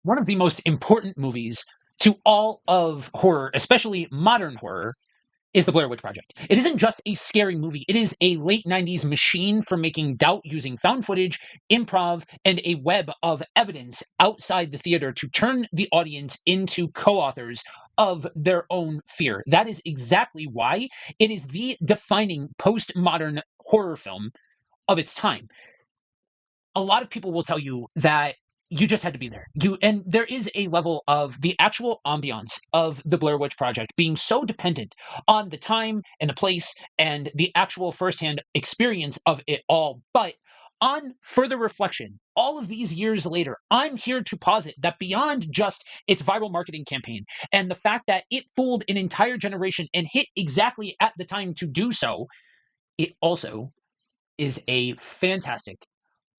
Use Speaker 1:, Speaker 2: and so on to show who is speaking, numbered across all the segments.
Speaker 1: one of the most important movies to all of horror, especially modern horror, is the Blair Witch Project. It isn't just a scary movie. It is a late 90s machine for making doubt using found footage, improv, and a web of evidence outside the theater to turn the audience into co-authors of their own fear. That is exactly why it is the defining postmodern horror film of its time. A lot of people will tell you that you just had to be there. And there is a level of the actual ambiance of the Blair Witch Project being so dependent on the time and the place and the actual firsthand experience of it all. But on further reflection, all of these years later, I'm here to posit that beyond just its viral marketing campaign and the fact that it fooled an entire generation and hit exactly at the time to do so, it also is a fantastic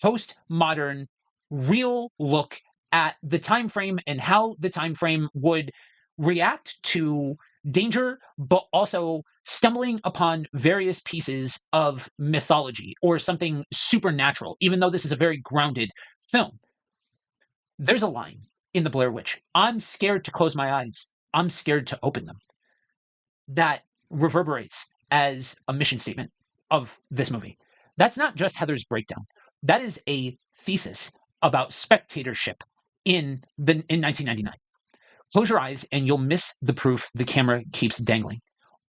Speaker 1: postmodern real look at the time frame and how the time frame would react to danger, but also stumbling upon various pieces of mythology or something supernatural, even though this is a very grounded film. There's a line in The Blair Witch: I'm scared to close my eyes, I'm scared to open them, that reverberates as a mission statement of this movie. That's not just Heather's breakdown. That is a thesis about spectatorship in 1999. Close your eyes and you'll miss the proof the camera keeps dangling.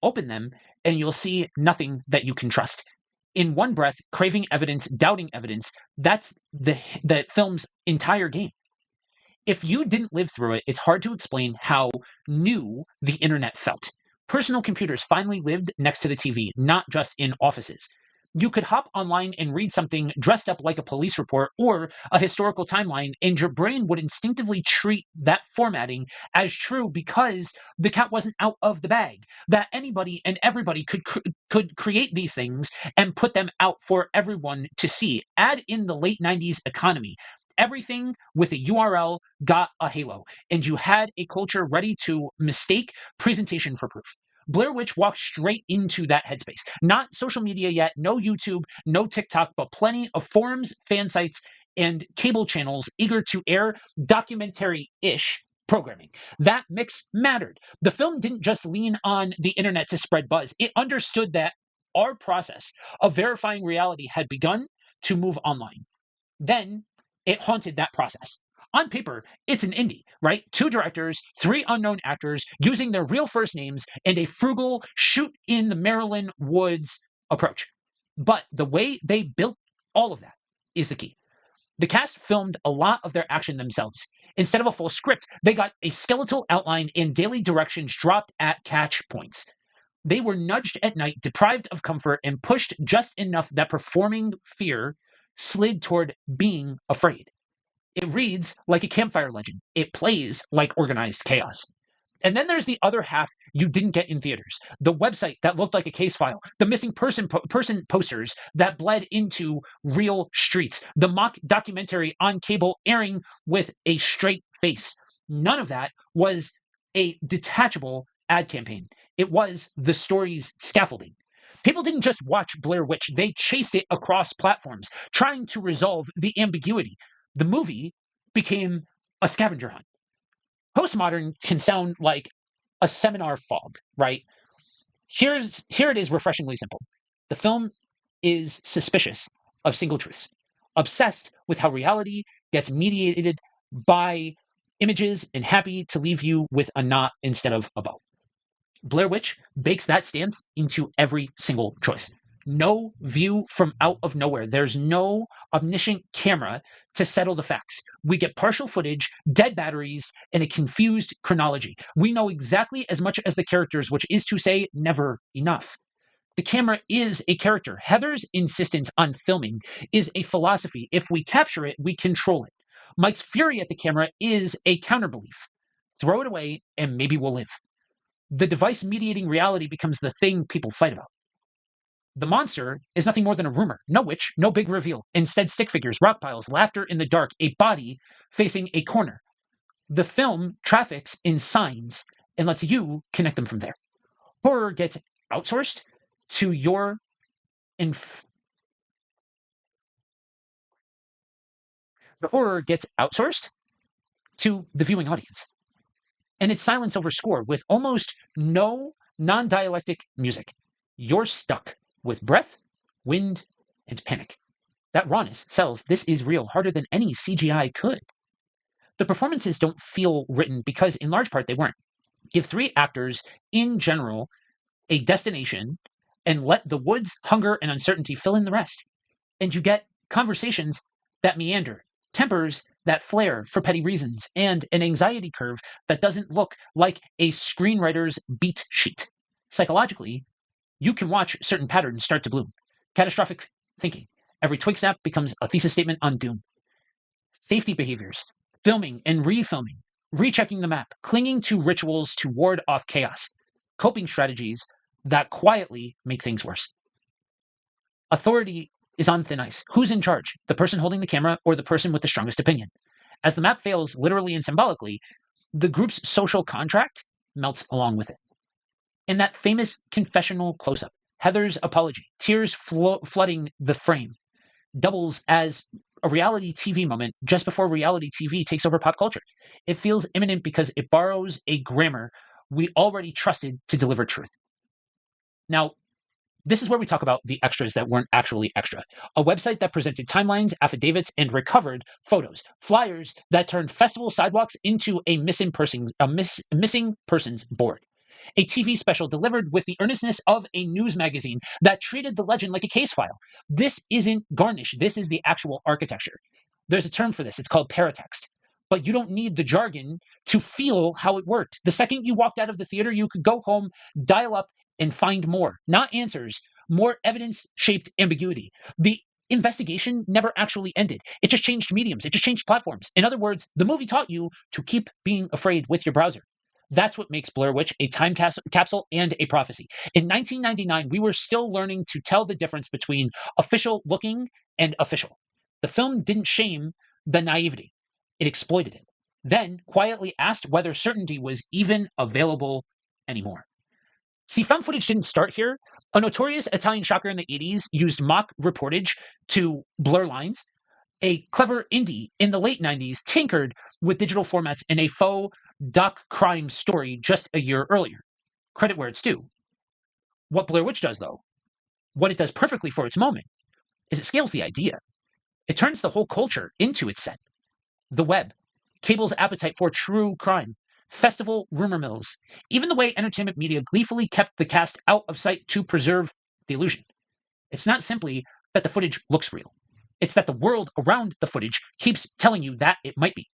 Speaker 1: Open them and you'll see nothing that you can trust. In one breath, craving evidence, doubting evidence, that's the film's entire game. If you didn't live through it, it's hard to explain how new the internet felt. Personal computers finally lived next to the TV, not just in offices. You could hop online and read something dressed up like a police report or a historical timeline, and your brain would instinctively treat that formatting as true because the cat wasn't out of the bag. That anybody and everybody could create these things and put them out for everyone to see. Add in the late 90s economy. Everything with a URL got a halo, and you had a culture ready to mistake presentation for proof. Blair Witch walked straight into that headspace. Not social media yet, no YouTube, no TikTok, but plenty of forums, fan sites, and cable channels eager to air documentary-ish programming. That mix mattered. The film didn't just lean on the internet to spread buzz. It understood that our process of verifying reality had begun to move online. Then it haunted that process. On paper, it's an indie, right? Two directors, three unknown actors using their real first names, and a frugal shoot in the Maryland woods approach. But the way they built all of that is the key. The cast filmed a lot of their action themselves. Instead of a full script, they got a skeletal outline and daily directions dropped at catch points. They were nudged at night, deprived of comfort, and pushed just enough that performing fear slid toward being afraid. It reads like a campfire legend. It plays like organized chaos. And then there's the other half you didn't get in theaters. The website that looked like a case file, the missing person posters that bled into real streets, the mock documentary on cable airing with a straight face. None of that was a detachable ad campaign. It was the story's scaffolding. People didn't just watch Blair Witch, they chased it across platforms, trying to resolve the ambiguity. The movie became a scavenger hunt. Postmodern can sound like a seminar fog, right? Here it is refreshingly simple. The film is suspicious of single truths, obsessed with how reality gets mediated by images, and happy to leave you with a not instead of a bow. Blair Witch bakes that stance into every single choice. No view from out of nowhere. There's no omniscient camera to settle the facts. We get partial footage, dead batteries, and a confused chronology. We know exactly as much as the characters, which is to say, never enough. The camera is a character. Heather's insistence on filming is a philosophy. If we capture it, we control it. Mike's fury at the camera is a counterbelief. Throw it away, and maybe we'll live. The device mediating reality becomes the thing people fight about. The monster is nothing more than a rumor. No witch, no big reveal. Instead, stick figures, rock piles, laughter in the dark, a body facing a corner. The film traffics in signs and lets you connect them from there. Horror gets outsourced to your the horror gets outsourced to the viewing audience. And it's silence over score with almost no non-dialectic music. You're stuck with breath, wind, and panic. That rawness sells "this is real" harder than any CGI could. The performances don't feel written because, in large part, they weren't. Give three actors, in general, a destination and let the woods, hunger, and uncertainty fill in the rest. And you get conversations that meander, tempers that flare for petty reasons, and an anxiety curve that doesn't look like a screenwriter's beat sheet. Psychologically, you can watch certain patterns start to bloom. Catastrophic thinking. Every twig snap becomes a thesis statement on doom. Safety behaviors, filming and refilming, rechecking the map, clinging to rituals to ward off chaos, coping strategies that quietly make things worse. Authority is on thin ice. Who's in charge? The person holding the camera or the person with the strongest opinion? As the map fails literally and symbolically, the group's social contract melts along with it. In that famous confessional close-up, Heather's apology, tears flooding the frame, doubles as a reality TV moment just before reality TV takes over pop culture. It feels imminent because it borrows a grammar we already trusted to deliver truth. Now, this is where we talk about the extras that weren't actually extra. A website that presented timelines, affidavits, and recovered photos. Flyers that turned festival sidewalks into a missing person's board. A TV special delivered with the earnestness of a news magazine that treated the legend like a case file. This isn't garnish. This is the actual architecture. There's a term for this. It's called paratext. But you don't need the jargon to feel how it worked. The second you walked out of the theater, you could go home, dial up, and find more. Not answers, more evidence-shaped ambiguity. The investigation never actually ended. It just changed mediums. It just changed platforms. In other words, the movie taught you to keep being afraid with your browser. That's what makes Blair Witch a time capsule and a prophecy. In 1999, we were still learning to tell the difference between official looking and official. The film didn't shame the naivety. It exploited it. Then quietly asked whether certainty was even available anymore. See, found footage didn't start here. A notorious Italian shocker in the 80s used mock reportage to blur lines. A clever indie in the late 90s tinkered with digital formats in a faux doc crime story just a year earlier. Credit where it's due. What Blair Witch does, though, what it does perfectly for its moment, is it scales the idea. It turns the whole culture into its set. The web, cable's appetite for true crime, festival rumor mills, even the way entertainment media gleefully kept the cast out of sight to preserve the illusion. It's not simply that the footage looks real. It's that the world around the footage keeps telling you that it might be.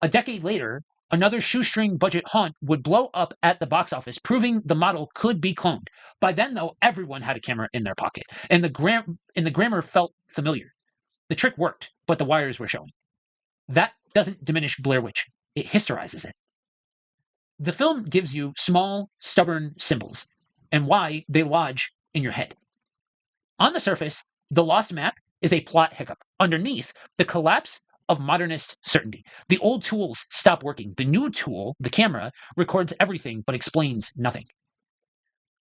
Speaker 1: A decade later, another shoestring budget haunt would blow up at the box office, proving the model could be cloned. By then, though, everyone had a camera in their pocket, and the grammar felt familiar. The trick worked, but the wires were showing. That doesn't diminish Blair Witch. It historizes it. The film gives you small, stubborn symbols and why they lodge in your head. On the surface, the lost map is a plot hiccup. Underneath, the collapse of modernist certainty. The old tools stop working. The new tool, the camera, records everything but explains nothing.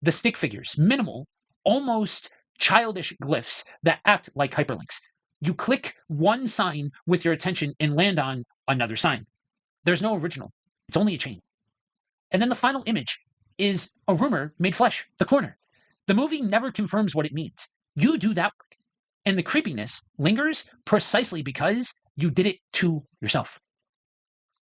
Speaker 1: The stick figures, minimal, almost childish glyphs that act like hyperlinks. You click one sign with your attention and land on another sign. There's no original. It's only a chain. And then the final image is a rumor made flesh, the corner. The movie never confirms what it means. You do that work. And the creepiness lingers precisely because you did it to yourself.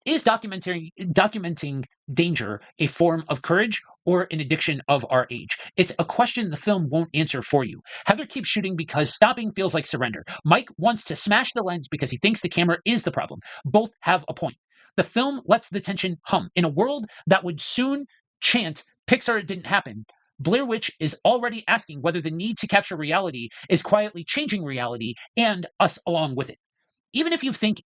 Speaker 1: Is documenting danger a form of courage or an addiction of our age? It's a question the film won't answer for you. Heather keeps shooting because stopping feels like surrender. Mike wants to smash the lens because he thinks the camera is the problem. Both have a point. The film lets the tension hum. In a world that would soon chant, Pixar, it didn't happen, Blair Witch is already asking whether the need to capture reality is quietly changing reality and us along with it. Even if you think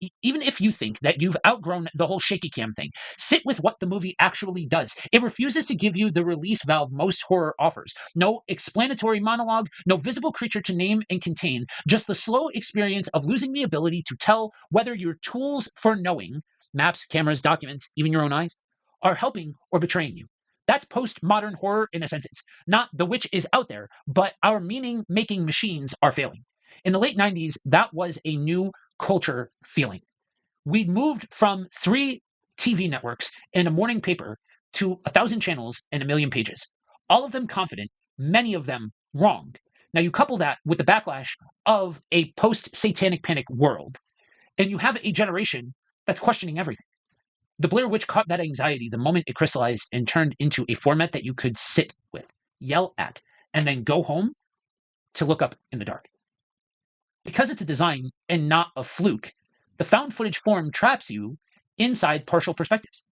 Speaker 1: that you've outgrown the whole shaky cam thing, sit with what the movie actually does. It refuses to give you the release valve most horror offers. No explanatory monologue, no visible creature to name and contain, just the slow experience of losing the ability to tell whether your tools for knowing, maps, cameras, documents, even your own eyes, are helping or betraying you. That's postmodern horror in a sentence. Not the witch is out there, but our meaning-making machines are failing. In the late 90s, that was a new culture feeling. We'd moved from 3 TV networks and a morning paper to 1,000 channels and a million pages, all of them confident, many of them wrong. Now you couple that with the backlash of a post-satanic panic world, and you have a generation that's questioning everything. The Blair Witch caught that anxiety the moment it crystallized and turned into a format that you could sit with, yell at, and then go home to look up in the dark. Because it's a design and not a fluke, the found footage form traps you inside partial perspectives.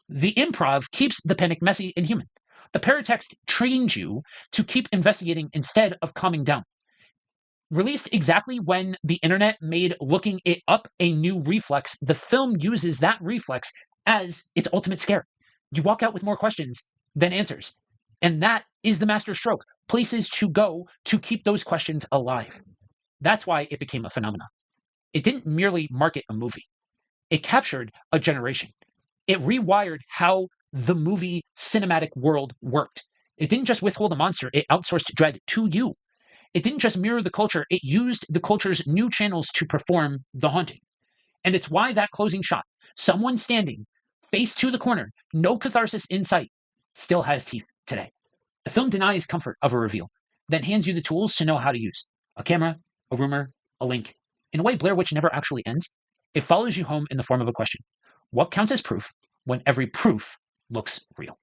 Speaker 1: The improv keeps the panic messy and human. The paratext trains you to keep investigating instead of calming down. Released exactly when the internet made looking it up a new reflex, the film uses that reflex as its ultimate scare. You walk out with more questions than answers. And that is the master stroke. Places to go to keep those questions alive. That's why it became a phenomenon. It didn't merely market a movie. It captured a generation. It rewired how the movie cinematic world worked. It didn't just withhold a monster, it outsourced dread to you. It didn't just mirror the culture, it used the culture's new channels to perform the haunting. And it's why that closing shot, someone standing face to the corner, no catharsis in sight, still has teeth today. The film denies comfort of a reveal, then hands you the tools to know how to use a camera, a rumor, a link. In a way, Blair Witch never actually ends. It follows you home in the form of a question. What counts as proof when every proof looks real?